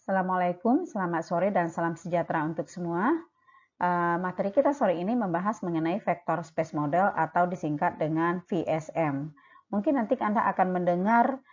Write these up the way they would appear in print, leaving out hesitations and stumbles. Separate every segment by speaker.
Speaker 1: Assalamualaikum, selamat sore dan salam sejahtera untuk semua. Materi kita sore ini membahas mengenai vector space model atau disingkat dengan VSM. Mungkin nanti Anda akan mendengar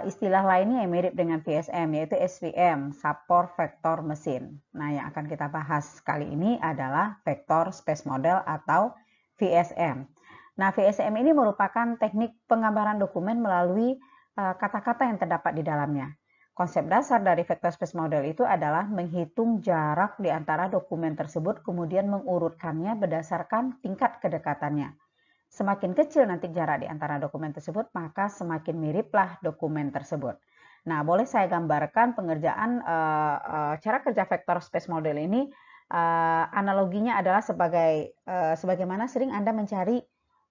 Speaker 1: istilah lainnya yang mirip dengan VSM, yaitu SVM, Support Vector Machine. Nah, yang akan kita bahas kali ini adalah vector space model atau VSM. Nah, VSM ini merupakan teknik penggambaran dokumen melalui kata-kata yang terdapat di dalamnya. Konsep dasar dari vector space model itu adalah menghitung jarak di antara dokumen tersebut, kemudian mengurutkannya berdasarkan tingkat kedekatannya. Semakin kecil nanti jarak di antara dokumen tersebut, maka semakin miriplah dokumen tersebut. Nah, boleh saya gambarkan pengerjaan cara kerja vector space model ini. Analoginya adalah sebagaimana sering Anda mencari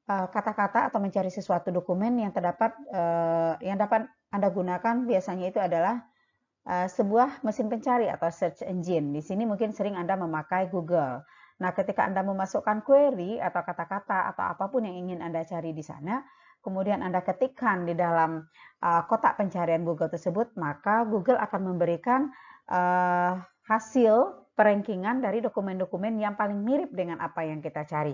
Speaker 1: kata-kata atau mencari sesuatu dokumen yang terdapat yang dapat Anda gunakan biasanya itu adalah sebuah mesin pencari atau search engine. Di sini mungkin sering Anda memakai Google. Nah, ketika Anda memasukkan query atau kata-kata atau apapun yang ingin Anda cari di sana, kemudian Anda ketikkan di dalam kotak pencarian Google tersebut, maka Google akan memberikan hasil perankingan dari dokumen-dokumen yang paling mirip dengan apa yang kita cari.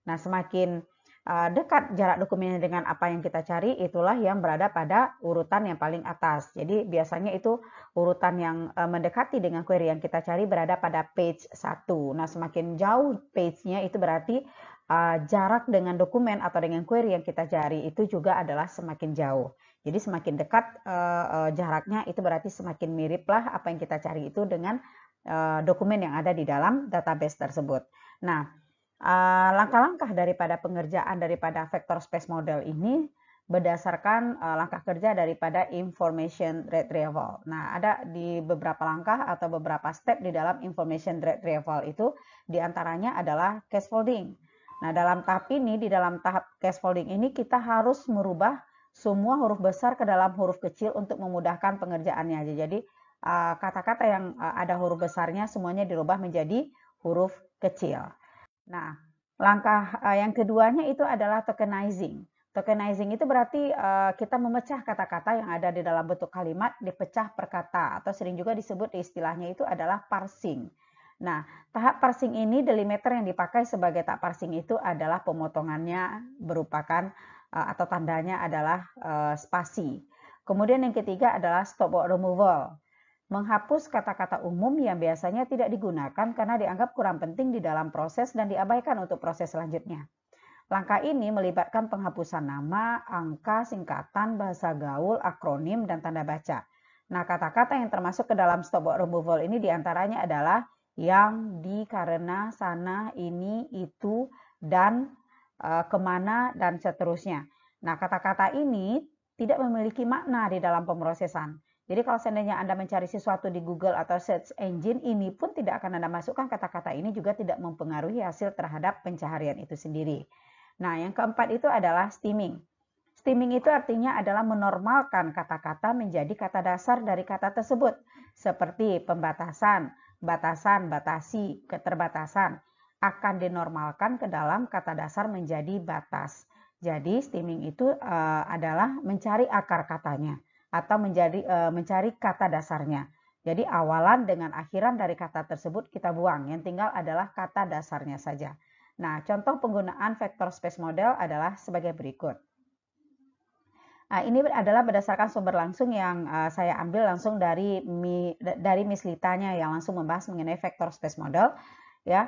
Speaker 1: Nah, semakin dekat jarak dokumennya dengan apa yang kita cari, itulah yang berada pada urutan yang paling atas. Jadi biasanya itu urutan yang mendekati dengan query yang kita cari berada pada page 1. Nah, semakin jauh page-nya itu berarti jarak dengan dokumen atau dengan query yang kita cari itu juga adalah semakin jauh. Jadi semakin dekat jaraknya itu berarti semakin miriplah apa yang kita cari itu dengan dokumen yang ada di dalam database tersebut. Nah, langkah-langkah daripada pengerjaan daripada vector space model ini berdasarkan langkah kerja daripada information retrieval. Nah, ada di beberapa langkah atau beberapa step di dalam information retrieval itu, diantaranya adalah scaffolding. Nah, dalam tahap ini, di dalam tahap scaffolding ini kita harus merubah semua huruf besar ke dalam huruf kecil untuk memudahkan pengerjaannya. Jadi, kata-kata yang ada huruf besarnya semuanya dirubah menjadi huruf kecil. Nah, langkah yang keduanya itu adalah tokenizing. Tokenizing itu berarti kita memecah kata-kata yang ada di dalam bentuk kalimat dipecah per kata atau sering juga disebut istilahnya itu adalah parsing. Nah, tahap parsing ini delimiter yang dipakai sebagai tahap parsing itu adalah pemotongannya berupakan atau tandanya adalah spasi. Kemudian yang ketiga adalah stop word removal. Menghapus kata-kata umum yang biasanya tidak digunakan karena dianggap kurang penting di dalam proses dan diabaikan untuk proses selanjutnya. Langkah ini melibatkan penghapusan nama, angka, singkatan, bahasa gaul, akronim, dan tanda baca. Nah, kata-kata yang termasuk ke dalam stop word removal ini diantaranya adalah yang, di, karena, sana, ini, itu, dan, kemana, dan seterusnya. Nah, kata-kata ini tidak memiliki makna di dalam pemrosesan. Jadi kalau seandainya Anda mencari sesuatu di Google atau search engine, ini pun tidak akan Anda masukkan kata-kata ini juga tidak mempengaruhi hasil terhadap pencaharian itu sendiri. Nah, yang keempat itu adalah stemming. Stemming itu artinya adalah menormalkan kata-kata menjadi kata dasar dari kata tersebut. Seperti pembatasan, batasan, batasi, keterbatasan. Akan dinormalkan ke dalam kata dasar menjadi batas. Jadi stemming itu adalah mencari akar katanya atau mencari kata dasarnya. Jadi awalan dengan akhiran dari kata tersebut kita buang, yang tinggal adalah kata dasarnya saja. Nah, contoh penggunaan vector space model adalah sebagai berikut. Nah, ini adalah berdasarkan sumber langsung yang saya ambil langsung dari Miss Litanya yang langsung membahas mengenai vector space model. Ya,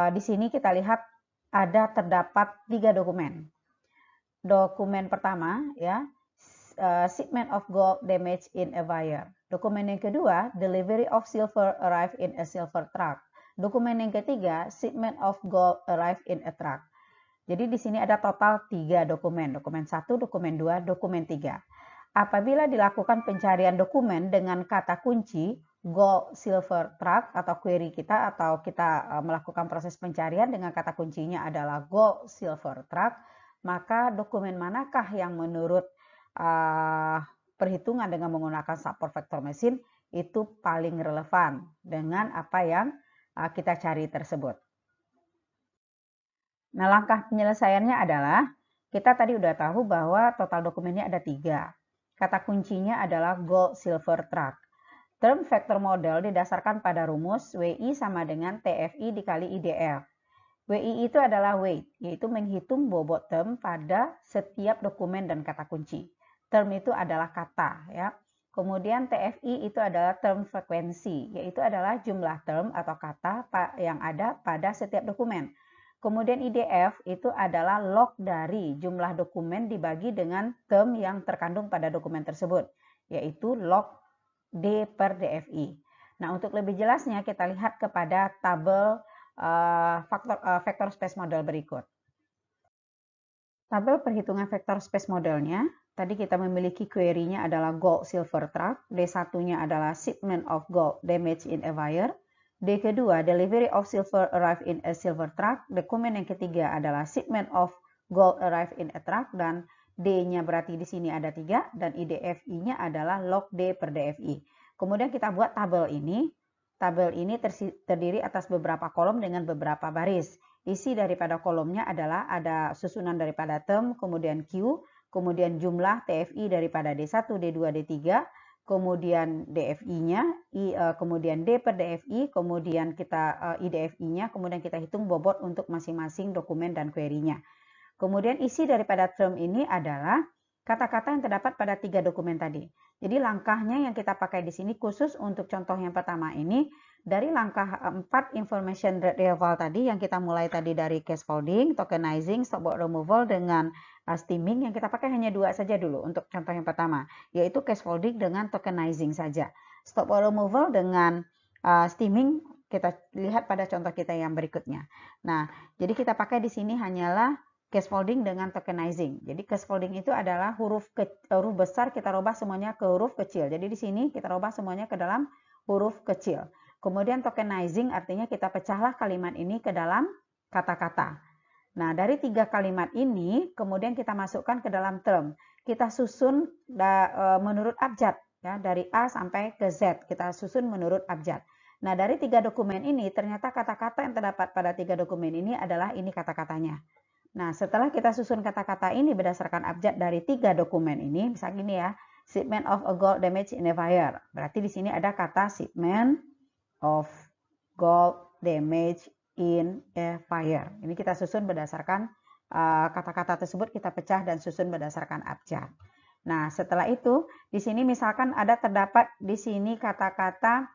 Speaker 1: di sini kita lihat terdapat 3 dokumen. Dokumen pertama, ya, shipment of gold damage in a wire. Dokumen yang kedua, delivery of silver arrive in a silver truck. Dokumen yang ketiga, shipment of gold arrive in a truck. Jadi di sini ada total 3 dokumen. Dokumen 1, dokumen 2, dokumen 3. Apabila dilakukan pencarian dokumen dengan kata kunci gold silver truck atau query kita atau kita melakukan proses pencarian dengan kata kuncinya adalah gold silver truck, maka dokumen manakah yang menurut perhitungan dengan menggunakan support vector machine itu paling relevan dengan apa yang kita cari tersebut. Nah, langkah penyelesaiannya adalah kita tadi udah tahu bahwa total dokumennya ada 3. Kata kuncinya adalah gold silver truck. Term vector model didasarkan pada rumus WI sama dengan TFI dikali IDF. WI itu adalah weight, yaitu menghitung bobot term pada setiap dokumen dan kata kunci. Term itu adalah kata, ya. Kemudian TFI itu adalah term frekuensi, yaitu adalah jumlah term atau kata yang ada pada setiap dokumen. Kemudian IDF itu adalah log dari jumlah dokumen dibagi dengan term yang terkandung pada dokumen tersebut, yaitu log D per DFI. Nah, untuk lebih jelasnya kita lihat kepada tabel vector space model berikut. Tabel perhitungan vector space modelnya, tadi kita memiliki query-nya adalah gold silver truck, D1-nya adalah shipment of gold damaged in a wire, D kedua delivery of silver arrive in a silver truck, dokumen yang ketiga adalah shipment of gold arrive in a truck, dan D-nya berarti di sini ada 3, dan IDFI-nya adalah log D per DFI. Kemudian kita buat tabel ini. Tabel ini terdiri atas beberapa kolom dengan beberapa baris. Isi daripada kolomnya adalah ada susunan daripada term, kemudian Q, kemudian jumlah TFI daripada D1, D2, D3, kemudian DFI-nya, kemudian D per DFI, kemudian kita IDFI-nya, kemudian kita hitung bobot untuk masing-masing dokumen dan query-nya. Kemudian isi daripada term ini adalah kata-kata yang terdapat pada 3 dokumen tadi. Jadi langkahnya yang kita pakai di sini khusus untuk contoh yang pertama ini, dari langkah 4 information retrieval tadi yang kita mulai tadi dari case folding, tokenizing, stopwatch removal dengan steaming, yang kita pakai hanya 2 saja dulu untuk contoh yang pertama, yaitu case folding dengan tokenizing saja. Stopwatch removal dengan steaming kita lihat pada contoh kita yang berikutnya. Nah, jadi kita pakai di sini hanyalah case folding dengan tokenizing. Jadi case folding itu adalah huruf besar kita rubah semuanya ke huruf kecil. Jadi di sini kita rubah semuanya ke dalam huruf kecil. Kemudian tokenizing artinya kita pecahlah kalimat ini ke dalam kata-kata. Nah, dari 3 kalimat ini kemudian kita masukkan ke dalam term. Kita susun menurut abjad, ya, dari A sampai ke Z. Kita susun menurut abjad. Nah, dari 3 dokumen ini ternyata kata-kata yang terdapat pada 3 dokumen ini adalah ini kata-katanya. Nah, setelah kita susun kata-kata ini berdasarkan abjad dari 3 dokumen ini, misalnya gini ya, shipment of a gold damage in a fire. Berarti di sini ada kata shipment of gold damage in a fire. Ini kita susun berdasarkan kata-kata tersebut kita pecah dan susun berdasarkan abjad. Nah, setelah itu di sini misalkan ada terdapat di sini kata-kata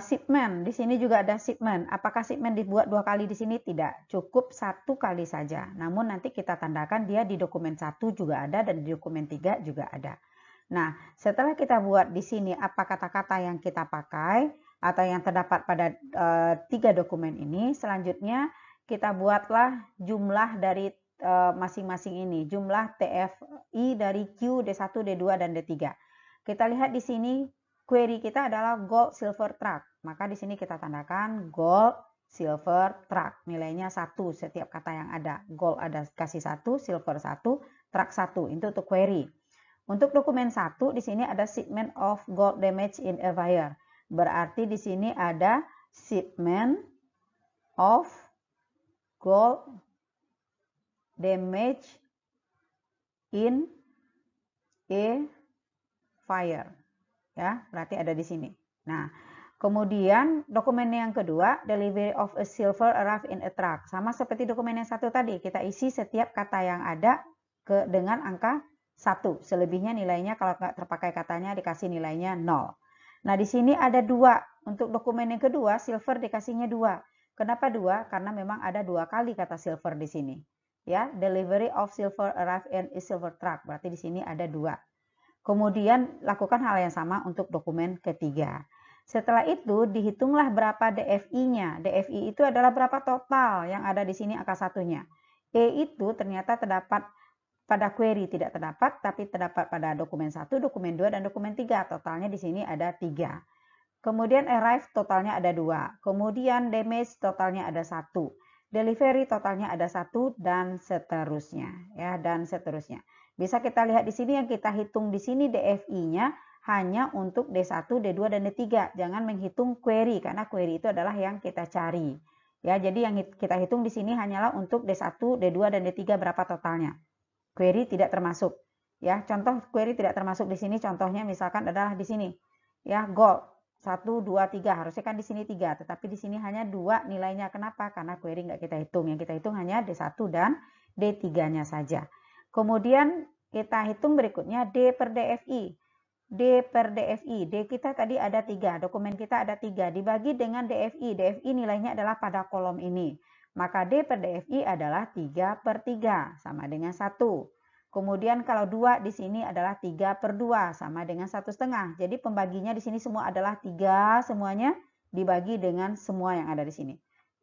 Speaker 1: shipment, di sini juga ada shipment. Apakah shipment dibuat 2 kali di sini? Tidak, cukup 1 kali saja. Namun nanti kita tandakan dia di dokumen 1 juga ada dan di dokumen 3 juga ada. Nah, setelah kita buat di sini apa kata-kata yang kita pakai atau yang terdapat pada 3 dokumen ini, selanjutnya kita buatlah jumlah dari masing-masing ini, jumlah TFI dari Q, D1, D2, dan D3. Kita lihat di sini query kita adalah gold silver truck. Maka di sini kita tandakan gold silver truck. Nilainya 1 setiap kata yang ada. Gold ada kasih 1, silver 1, truck 1. Itu untuk query. Untuk dokumen 1 di sini ada shipment of gold damage in a fire. Berarti di sini ada shipment of gold damage in a fire. Ya, berarti ada di sini. Nah, kemudian dokumen yang kedua, delivery of a silver arrive in a truck. Sama seperti dokumen yang satu tadi, kita isi setiap kata yang ada dengan angka 1. Selebihnya nilainya kalau nggak terpakai katanya dikasih nilainya 0. Nah, di sini ada 2. Untuk dokumen yang kedua, silver dikasihnya 2. Kenapa 2? Karena memang ada 2 kali kata silver di sini. Ya, delivery of silver arrive in a silver truck. Berarti di sini ada 2. Kemudian lakukan hal yang sama untuk dokumen ketiga. Setelah itu dihitunglah berapa DFI-nya. DFI itu adalah berapa total yang ada di sini angka satunya. E itu ternyata terdapat pada query tidak terdapat, tapi terdapat pada dokumen 1, dokumen 2, dan dokumen 3. Totalnya di sini ada 3. Kemudian arrive totalnya ada 2. Kemudian damage totalnya ada 1. Delivery totalnya ada 1 dan seterusnya. Ya, dan seterusnya. Bisa kita lihat di sini yang kita hitung di sini DFI-nya hanya untuk D1, D2, dan D3. Jangan menghitung query karena query itu adalah yang kita cari. Ya, jadi yang kita hitung di sini hanyalah untuk D1, D2, dan D3 berapa totalnya. Query tidak termasuk. Ya, contoh query tidak termasuk di sini, contohnya misalkan adalah di sini. Ya, gold 1, 2, 3, harusnya kan di sini 3, tetapi di sini hanya 2 nilainya. Kenapa? Karena query nggak kita hitung. Yang kita hitung hanya D1 dan D3-nya saja. Kemudian kita hitung berikutnya D per DFI. D per DFI. D kita tadi ada 3, dokumen kita ada 3, dibagi dengan DFI. DFI nilainya adalah pada kolom ini. Maka D per DFI adalah 3 per 3, sama dengan 1. Kemudian kalau 2 di sini adalah 3 per 2, sama dengan 1,5. Jadi pembaginya di sini semua adalah 3 semuanya dibagi dengan semua yang ada di sini.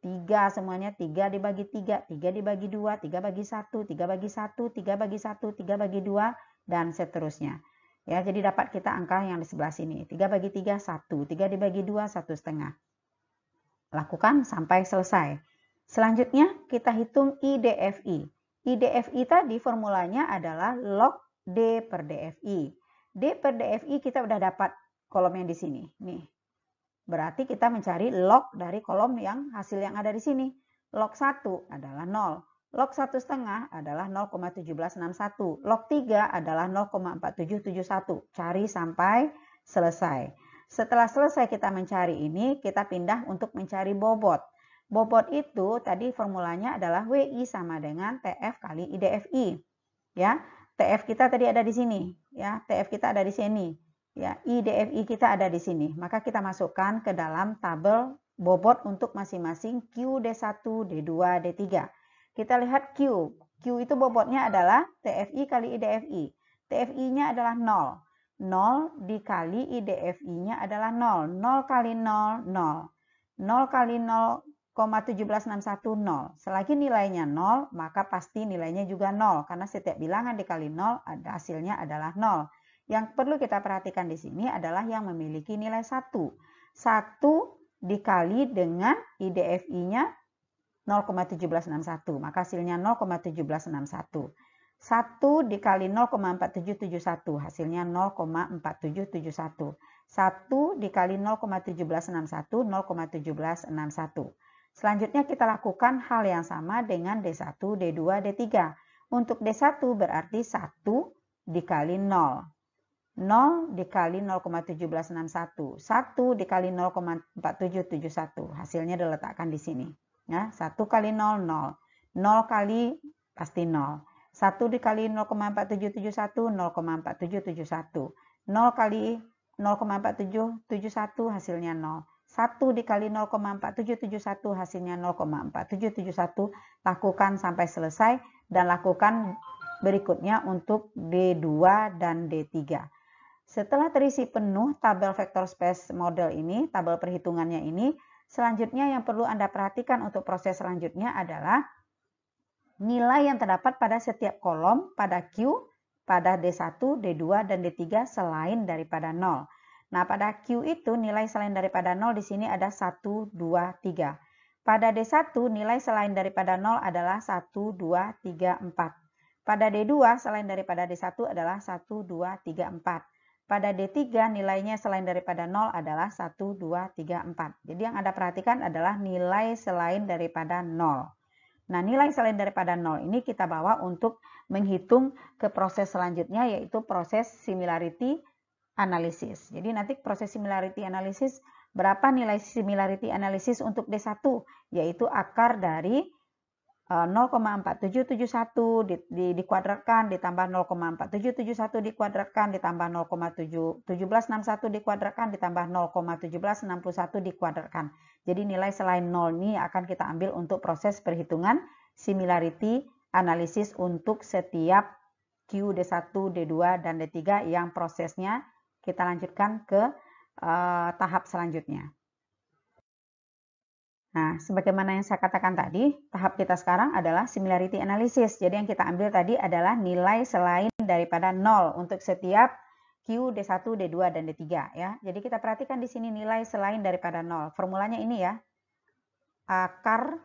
Speaker 1: 3 semuanya, 3 dibagi 3, 3 dibagi 2, 3 bagi 1, 3 bagi 1, 3 bagi 1, 3 bagi 2, dan seterusnya. Ya, jadi dapat kita angka yang di sebelah sini. 3 bagi 3, 1. 3 dibagi 2, 1,5. Lakukan sampai selesai. Selanjutnya kita hitung IDFI. IDFI tadi formulanya adalah log D per DFI. D per DFI kita udah dapat kolom yang di sini. Nih. Berarti kita mencari log dari kolom yang hasil yang ada di sini. Log 1 adalah 0. Log 1,5 adalah 0,1761. Log 3 adalah 0,4771. Cari sampai selesai. Setelah selesai kita mencari ini, kita pindah untuk mencari bobot. Bobot itu tadi formulanya adalah WI sama dengan TF kali IDFI. Ya, TF kita tadi ada di sini. Ya, TF kita ada di sini. Ya, IDFI kita ada di sini. Maka kita masukkan ke dalam tabel bobot untuk masing-masing Q D1, D2, D3. Kita lihat Q. Q itu bobotnya adalah TFI kali IDFI. TFI-nya adalah 0. 0 dikali IDFI-nya adalah 0. 0 kali 0, 0. 0 kali 0,1761, 0. Selagi nilainya 0, maka pasti nilainya juga 0. Karena setiap bilangan dikali 0, hasilnya adalah 0. Yang perlu kita perhatikan di sini adalah yang memiliki nilai 1. 1 dikali dengan IDFI-nya 0,1761. Maka hasilnya 0,1761. 1 dikali 0,4771. Hasilnya 0,4771. 1 dikali 0,1761, 0,1761. Selanjutnya kita lakukan hal yang sama dengan D1, D2, D3. Untuk D1 berarti 1 dikali 0. 0 dikali 0,1761. 1 dikali 0,4771. Hasilnya diletakkan di sini. Ya, 1 kali 0, 0. 0 kali pasti 0. 1 dikali 0,4771, 0,4771. 0 kali 0,4771 hasilnya 0. 1 dikali 0,4771 hasilnya 0,4771. Lakukan sampai selesai dan lakukan berikutnya untuk D2 dan D3. Setelah terisi penuh tabel vector space model ini, tabel perhitungannya ini, selanjutnya yang perlu Anda perhatikan untuk proses selanjutnya adalah nilai yang terdapat pada setiap kolom pada Q, pada D1, D2, dan D3 selain daripada 0. Nah, pada Q itu nilai selain daripada 0 di sini ada 1, 2, 3. Pada D1 nilai selain daripada 0 adalah 1, 2, 3, 4. Pada D2 selain daripada D1 adalah 1, 2, 3, 4. Pada D3 nilainya selain daripada 0 adalah 1, 2, 3, 4. Jadi yang Anda perhatikan adalah nilai selain daripada 0. Nah, nilai selain daripada 0 ini kita bawa untuk menghitung ke proses selanjutnya, yaitu proses similarity analysis. Jadi nanti proses similarity analysis, berapa nilai similarity analysis untuk D1? Yaitu akar dari 0,4771 dikuadratkan ditambah 0,4771 dikuadratkan ditambah 0,1761 dikuadratkan ditambah 0,1761 dikuadratkan. Jadi nilai selain 0 ini akan kita ambil untuk proses perhitungan similarity analysis untuk setiap Q, D1, D2, dan D3 yang prosesnya kita lanjutkan ke tahap selanjutnya. Nah, sebagaimana yang saya katakan tadi, tahap kita sekarang adalah similarity analysis. Jadi yang kita ambil tadi adalah nilai selain daripada 0 untuk setiap Q, D1, D2, dan D3 ya. Jadi kita perhatikan di sini nilai selain daripada 0. Formulanya ini ya. Akar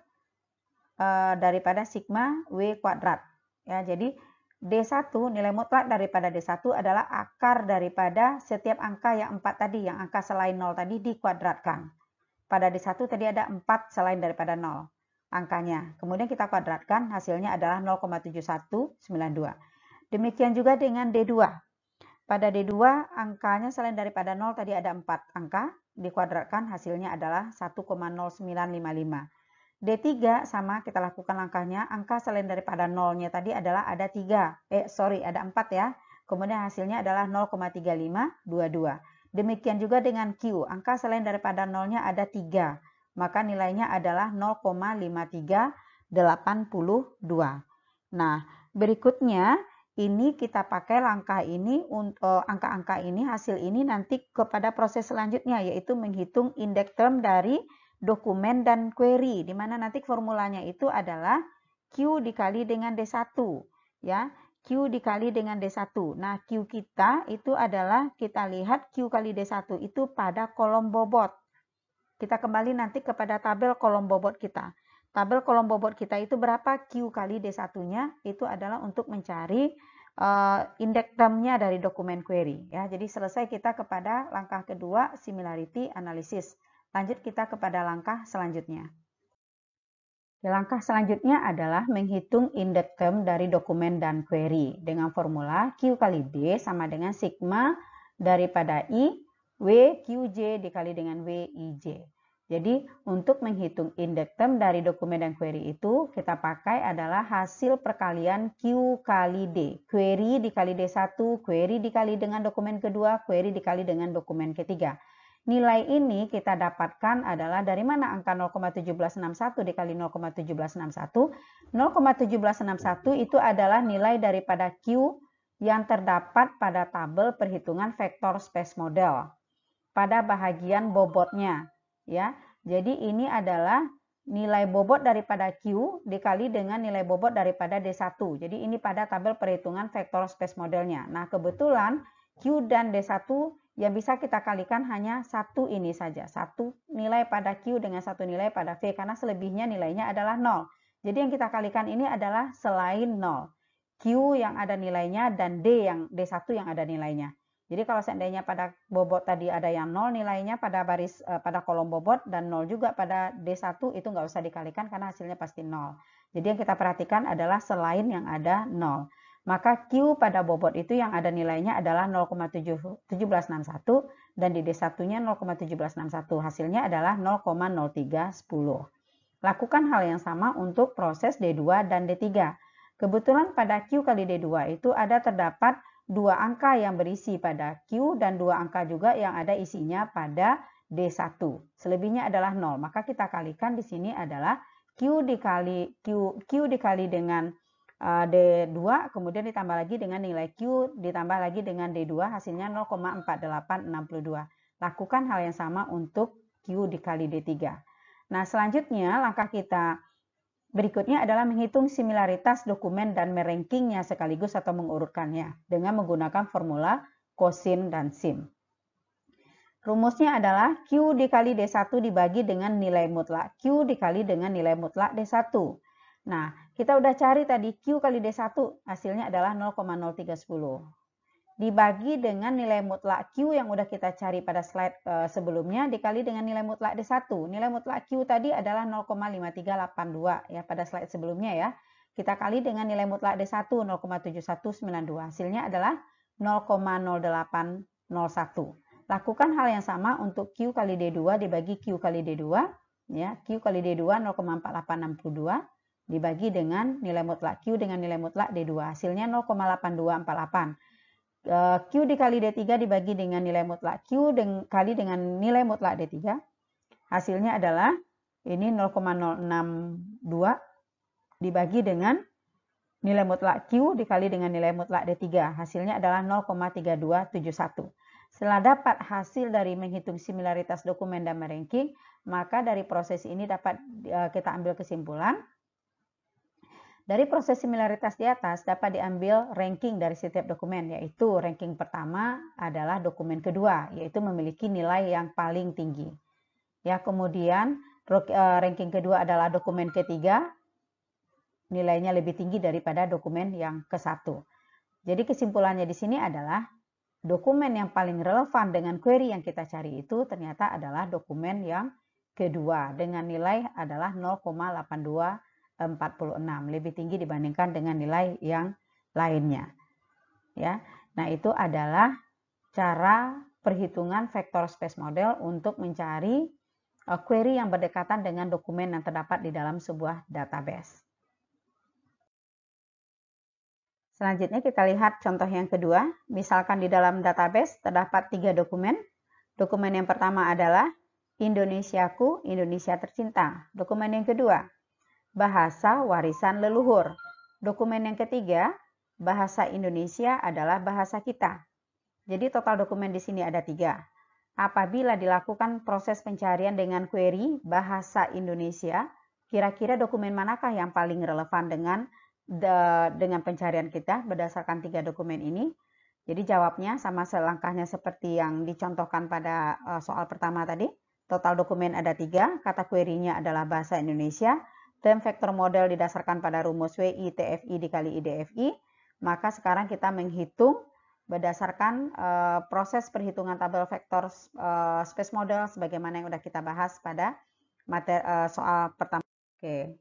Speaker 1: daripada sigma W kuadrat. Ya, jadi D1 nilai mutlak daripada D1 adalah akar daripada setiap angka yang 4 tadi, yang angka selain 0 tadi dikuadratkan. Pada D1 tadi ada 4 selain daripada 0 angkanya. Kemudian kita kuadratkan, hasilnya adalah 0,7192. Demikian juga dengan D2. Pada D2 angkanya selain daripada 0 tadi ada 4 angka, dikuadratkan hasilnya adalah 1,0955. D3 sama, kita lakukan langkahnya, angka selain daripada 0-nya tadi adalah ada 3, ada 4 ya. Kemudian hasilnya adalah 0,3522. Demikian juga dengan Q, angka selain daripada 0-nya ada 3, maka nilainya adalah 0,5382. Nah, berikutnya ini kita pakai langkah ini untuk angka-angka ini, hasil ini nanti kepada proses selanjutnya, yaitu menghitung indeks term dari dokumen dan query, di mana nanti formulanya itu adalah Q dikali dengan D1, ya. Q dikali dengan D1. Nah, Q kita itu adalah, kita lihat Q kali D1 itu pada kolom bobot. Kita kembali nanti kepada tabel kolom bobot kita. Tabel kolom bobot kita itu berapa? Q kali D1-nya itu adalah untuk mencari indeks term-nya dari dokumen query, ya. Jadi selesai kita kepada langkah kedua, similarity analysis. Lanjut kita kepada langkah selanjutnya. Langkah selanjutnya adalah menghitung indeks term dari dokumen dan query dengan formula Q kali D sama dengan sigma daripada I W QJ dikali dengan W IJ. Jadi untuk menghitung indeks term dari dokumen dan query itu kita pakai adalah hasil perkalian Q kali D. Query dikali D1, query dikali dengan dokumen kedua, query dikali dengan dokumen ketiga. Nilai ini kita dapatkan adalah dari mana angka 0,1761 dikali 0,1761. 0,1761 itu adalah nilai daripada Q yang terdapat pada tabel perhitungan vektor space model pada bahagian bobotnya, ya. Jadi ini adalah nilai bobot daripada Q dikali dengan nilai bobot daripada D1. Jadi ini pada tabel perhitungan vektor space modelnya. Nah, kebetulan Q dan D1 yang bisa kita kalikan hanya satu ini saja. Satu nilai pada Q dengan satu nilai pada V, karena selebihnya nilainya adalah 0. Jadi yang kita kalikan ini adalah selain 0. Q yang ada nilainya dan D1 yang ada nilainya. Jadi kalau seandainya pada bobot tadi ada yang 0 nilainya pada pada kolom bobot dan 0 juga pada D1, itu nggak usah dikalikan karena hasilnya pasti 0. Jadi yang kita perhatikan adalah selain yang ada 0. Maka Q pada bobot itu yang ada nilainya adalah 0,1761 dan di D1-nya 0,1761. Hasilnya adalah 0,0310. Lakukan hal yang sama untuk proses D2 dan D3. Kebetulan pada Q kali D2 itu terdapat dua angka yang berisi pada Q dan dua angka juga yang ada isinya pada D1. Selebihnya adalah 0. Maka kita kalikan di sini adalah Q dikali dengan D2, kemudian ditambah lagi dengan nilai Q, ditambah lagi dengan D2, hasilnya 0,4862. Lakukan hal yang sama untuk Q dikali D3. Nah, selanjutnya langkah kita berikutnya adalah menghitung similaritas dokumen dan merankingnya sekaligus atau mengurutkannya dengan menggunakan formula cosin dan sim. Rumusnya adalah Q dikali D1 dibagi dengan nilai mutlak Q dikali dengan nilai mutlak D1. Nah, kita udah cari tadi Q kali D1, hasilnya adalah 0,0310. Dibagi dengan nilai mutlak Q yang udah kita cari pada slide sebelumnya, dikali dengan nilai mutlak D1. Nilai mutlak Q tadi adalah 0,5382 ya pada slide sebelumnya ya. Kita kali dengan nilai mutlak D1 0,7192. Hasilnya adalah 0,0801. Lakukan hal yang sama untuk Q kali D2 dibagi Q kali D2 ya. Q kali D2 0,4862 dibagi dengan nilai mutlak Q dengan nilai mutlak D2. Hasilnya 0,8248. Q dikali D3 dibagi dengan nilai mutlak Q dikali dengan nilai mutlak D3. Hasilnya adalah ini 0,062 dibagi dengan nilai mutlak Q dikali dengan nilai mutlak D3. Hasilnya adalah 0,3271. Setelah dapat hasil dari menghitung similaritas dokumen dan meranking, maka dari proses ini dapat kita ambil kesimpulan. Dari proses similaritas di atas dapat diambil ranking dari setiap dokumen, yaitu ranking pertama adalah dokumen kedua, yaitu memiliki nilai yang paling tinggi. Ya, kemudian ranking kedua adalah dokumen ketiga, nilainya lebih tinggi daripada dokumen yang ke-1. Jadi kesimpulannya di sini adalah dokumen yang paling relevan dengan query yang kita cari itu ternyata adalah dokumen yang kedua dengan nilai adalah 0,8246, lebih tinggi dibandingkan dengan nilai yang lainnya. Ya. Nah, itu adalah cara perhitungan vektor space model untuk mencari query yang berdekatan dengan dokumen yang terdapat di dalam sebuah database. Selanjutnya kita lihat contoh yang kedua. Misalkan di dalam database terdapat 3 dokumen. Dokumen yang pertama adalah Indonesiaku, Indonesia tercinta. Dokumen yang kedua, bahasa warisan leluhur. Dokumen yang ketiga, bahasa Indonesia adalah bahasa kita. Jadi total dokumen di sini ada 3. Apabila dilakukan proses pencarian dengan query bahasa Indonesia, kira-kira dokumen manakah yang paling relevan dengan pencarian kita berdasarkan 3 dokumen ini? Jadi jawabnya sama selangkahnya seperti yang dicontohkan pada soal pertama tadi. Total dokumen ada 3, kata query-nya adalah bahasa Indonesia, term vektor model didasarkan pada rumus WI TFI dikali IDFI, maka sekarang kita menghitung berdasarkan proses perhitungan tabel vektor space model sebagaimana yang sudah kita bahas pada soal pertama. Oke.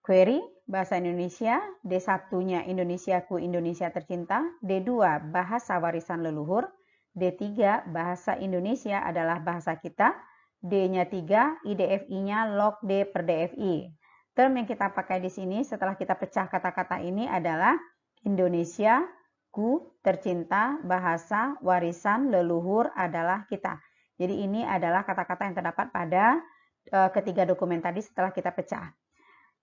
Speaker 1: Query bahasa Indonesia, D1-nya Indonesiaku, Indonesia tercinta, D2 bahasa warisan leluhur, D3 bahasa Indonesia adalah bahasa kita, D-nya 3, IDFI-nya log D per DFI. Term yang kita pakai di sini setelah kita pecah kata-kata ini adalah Indonesia, ku, tercinta, bahasa, warisan, leluhur adalah kita. Jadi ini adalah kata-kata yang terdapat pada ketiga dokumen tadi setelah kita pecah.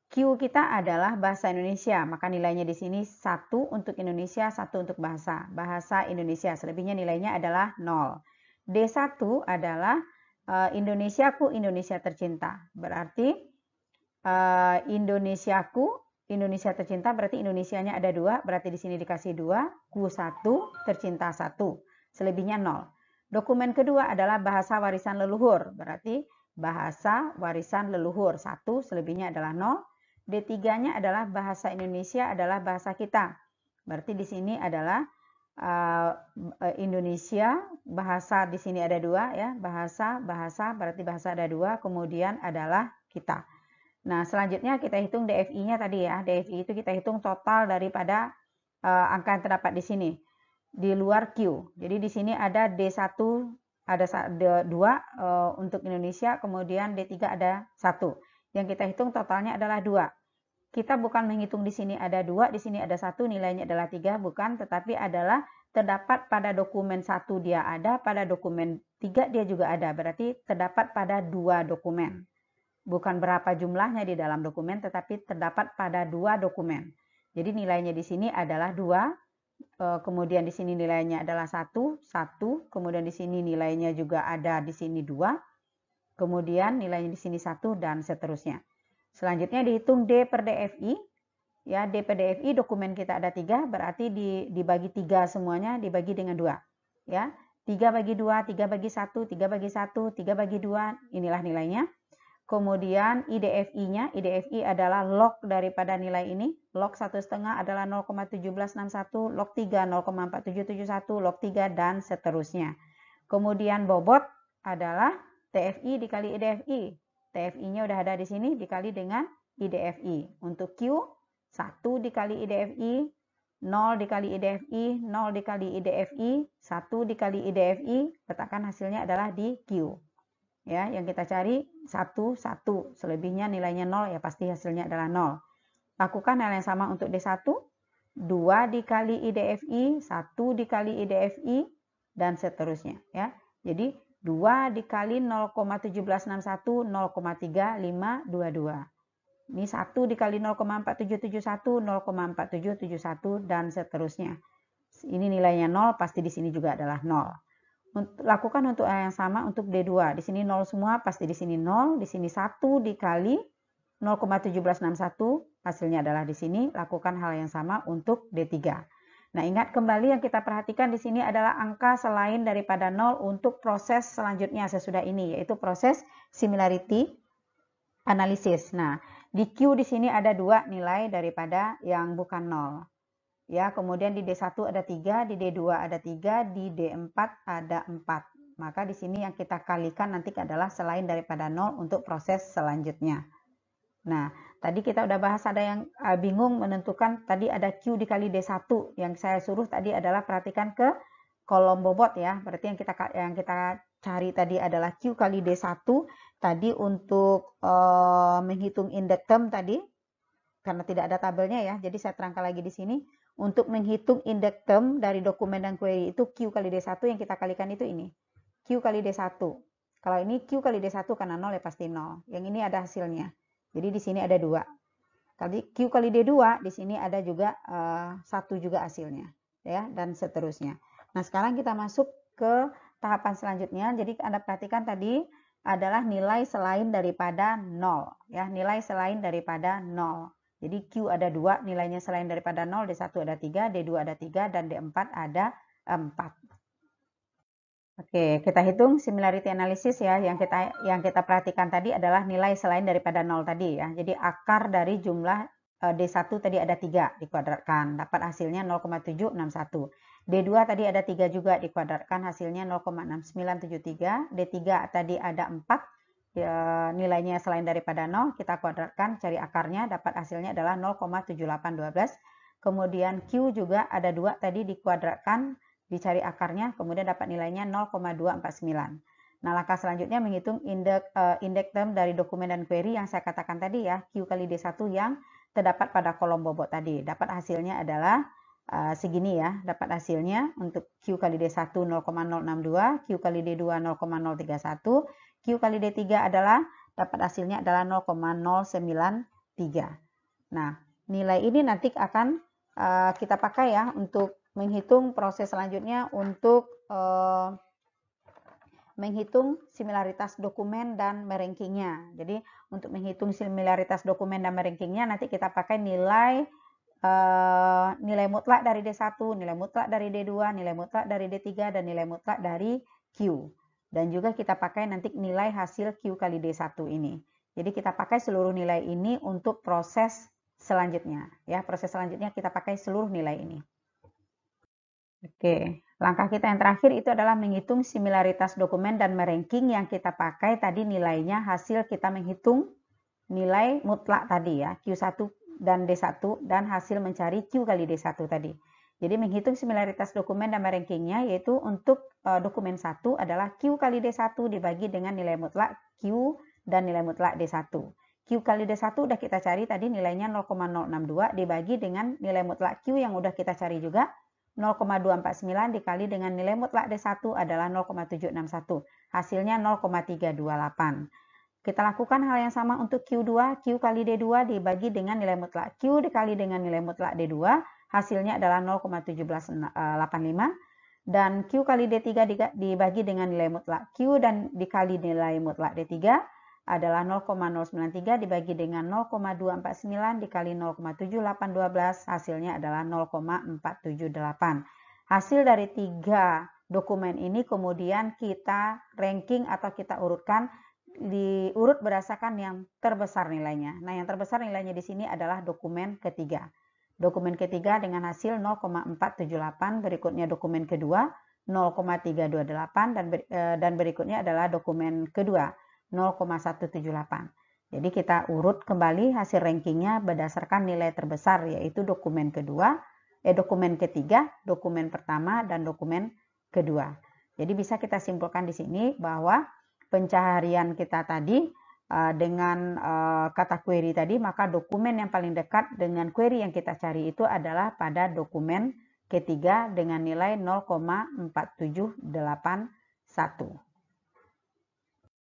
Speaker 1: Q kita adalah bahasa Indonesia, maka nilainya di sini 1 untuk Indonesia, 1 untuk bahasa. Bahasa Indonesia, selebihnya nilainya adalah 0. D1 adalah Indonesiaku, Indonesia tercinta. Berarti Indonesiaku, Indonesia tercinta, berarti Indonesianya ada 2, berarti di sini dikasih 2, Q1, tercinta 1. Selebihnya 0. Dokumen kedua adalah bahasa warisan leluhur, berarti bahasa warisan leluhur 1, selebihnya adalah 0. D3-nya adalah bahasa Indonesia adalah bahasa kita. Berarti di sini adalah Indonesia, bahasa di sini ada 2 ya, bahasa berarti bahasa ada 2, kemudian adalah kita. Nah, selanjutnya kita hitung DFI-nya tadi ya. DFI itu kita hitung total daripada angka yang terdapat di sini di luar Q. Jadi di sini ada D1 ada 2 untuk Indonesia, kemudian D3 ada 1. Yang kita hitung totalnya adalah 2. Kita bukan menghitung di sini ada 2, di sini ada 1, nilainya adalah 3, bukan, tetapi adalah terdapat pada dokumen 1 dia ada, pada dokumen 3 dia juga ada. Berarti terdapat pada 2 dokumen. Bukan berapa jumlahnya di dalam dokumen, tetapi terdapat pada 2 dokumen. Jadi nilainya di sini adalah 2, kemudian di sini nilainya adalah 1, kemudian di sini nilainya juga ada di sini 2, kemudian nilainya di sini 1, dan seterusnya. Selanjutnya dihitung D per DFI. Ya, D per DFI dokumen kita ada 3, berarti dibagi 3 semuanya, dibagi dengan 2. Ya, 3 bagi 2, 3 bagi 1, 3 bagi 1, 3 bagi 2, inilah nilainya. Kemudian IDFI-nya, IDFI adalah log daripada nilai ini. Log 1,5 adalah 0,1761, log 3 0,4771, log 3, dan seterusnya. Kemudian bobot adalah TFI dikali IDFI. TFI-nya udah ada di sini dikali dengan IDFI. Untuk Q, 1 dikali IDFI, 0 dikali IDFI, 0 dikali IDFI, 1 dikali IDFI, letakkan hasilnya adalah di Q. Ya, yang kita cari 1, 1. Selebihnya nilainya 0, ya pasti hasilnya adalah 0. Lakukan hal yang sama untuk D1. 2 dikali IDFI, 1 dikali IDFI, dan seterusnya. Ya. Jadi 2 dikali 0,1761, 0,3522. Ini 1 dikali 0,4771, 0,4771, dan seterusnya. Ini nilainya 0, pasti di sini juga adalah 0. Lakukan untuk hal yang sama untuk D2. Di sini 0 semua, pasti di sini 0. Di sini 1 dikali 0,1761, hasilnya adalah di sini. Lakukan hal yang sama untuk D3. Nah, ingat kembali yang kita perhatikan di sini adalah angka selain daripada 0 untuk proses selanjutnya sesudah ini, yaitu proses similarity analysis. Nah, di Q di sini ada 2 nilai daripada yang bukan 0. Ya, kemudian di D1 ada 3, di D2 ada 3, di D4 ada 4. Maka di sini yang kita kalikan nanti adalah selain daripada 0 untuk proses selanjutnya. Nah, tadi kita udah bahas ada yang bingung menentukan tadi ada Q dikali D1. Yang saya suruh tadi adalah perhatikan ke kolom bobot ya. Berarti yang kita cari tadi adalah Q kali D1. Tadi untuk menghitung indeks term tadi, karena tidak ada tabelnya ya, jadi saya terangkan lagi di sini. Untuk menghitung indeks term dari dokumen dan query itu Q kali D1 yang kita kalikan itu ini. Q kali D1. Kalau ini Q kali D1 karena 0 ya pasti 0. Yang ini ada hasilnya. Jadi di sini ada 2. Kali Q kali D2, di sini ada juga 1 juga hasilnya. Ya, dan seterusnya. Nah, sekarang kita masuk ke tahapan selanjutnya. Jadi Anda perhatikan tadi adalah nilai selain daripada 0. Ya, nilai selain daripada 0. Jadi Q ada 2, nilainya selain daripada 0, D1 ada 3, D2 ada 3, dan D4 ada 4. Oke, kita hitung similarity analysis ya. Yang kita perhatikan tadi adalah nilai selain daripada 0 tadi ya. Jadi akar dari jumlah D1 tadi ada 3 dikuadratkan. Dapat hasilnya 0,761. D2 tadi ada 3 juga dikuadratkan hasilnya 0,6973. D3 tadi ada 4. Nilainya selain daripada 0, kita kuadratkan, cari akarnya, dapat hasilnya adalah 0,7812. Kemudian Q juga ada 2 tadi dikuadratkan, dicari akarnya, kemudian dapat nilainya 0,249. Nah, langkah selanjutnya menghitung indeks term dari dokumen dan query yang saya katakan tadi ya, Q kali D1 yang terdapat pada kolom bobot tadi. Dapat hasilnya adalah segini ya, dapat hasilnya untuk Q kali D1 0,062, Q kali D2 0,031, Q kali D3 adalah dapat hasilnya adalah 0,093. Nah, nilai ini nanti akan kita pakai ya untuk menghitung proses selanjutnya untuk menghitung similaritas dokumen dan merankingnya. Jadi untuk menghitung similaritas dokumen dan merankingnya nanti kita pakai nilai mutlak dari D1, nilai mutlak dari D2, nilai mutlak dari D3, dan nilai mutlak dari Q. Dan juga kita pakai nanti nilai hasil Q kali D1 ini. Jadi kita pakai seluruh nilai ini untuk proses selanjutnya. Ya, proses selanjutnya kita pakai seluruh nilai ini. Oke, langkah kita yang terakhir itu adalah menghitung similaritas dokumen dan meranking yang kita pakai tadi nilainya hasil kita menghitung nilai mutlak tadi ya, Q1 dan D1 dan hasil mencari Q kali D1 tadi. Jadi menghitung similaritas dokumen dan rankingnya yaitu untuk dokumen 1 adalah Q kali D1 dibagi dengan nilai mutlak Q dan nilai mutlak D1. Q kali D1 udah kita cari tadi nilainya 0,062 dibagi dengan nilai mutlak Q yang udah kita cari juga 0,249 dikali dengan nilai mutlak D1 adalah 0,761. Hasilnya 0,328. Kita lakukan hal yang sama untuk Q2. Q kali D2 dibagi dengan nilai mutlak Q dikali dengan nilai mutlak D2. Hasilnya adalah 0,1785. Dan Q kali D3 dibagi dengan nilai mutlak Q dan dikali nilai mutlak D3 adalah 0,093 dibagi dengan 0,249 dikali 0,7812. Hasilnya adalah 0,478. Hasil dari 3 dokumen ini kemudian kita ranking atau kita urutkan diurut berdasarkan yang terbesar nilainya. Nah, yang terbesar nilainya di sini adalah dokumen ketiga. Dokumen ketiga dengan hasil 0,478, berikutnya dokumen kedua 0,328 dan berikutnya adalah dokumen kedua 0,178. Jadi kita urut kembali hasil rankingnya berdasarkan nilai terbesar yaitu dokumen kedua, dokumen ketiga, dokumen pertama dan dokumen kedua. Jadi bisa kita simpulkan di sini bahwa pencaharian kita tadi dengan kata query tadi, maka dokumen yang paling dekat dengan query yang kita cari itu adalah pada dokumen ketiga dengan nilai 0,4781.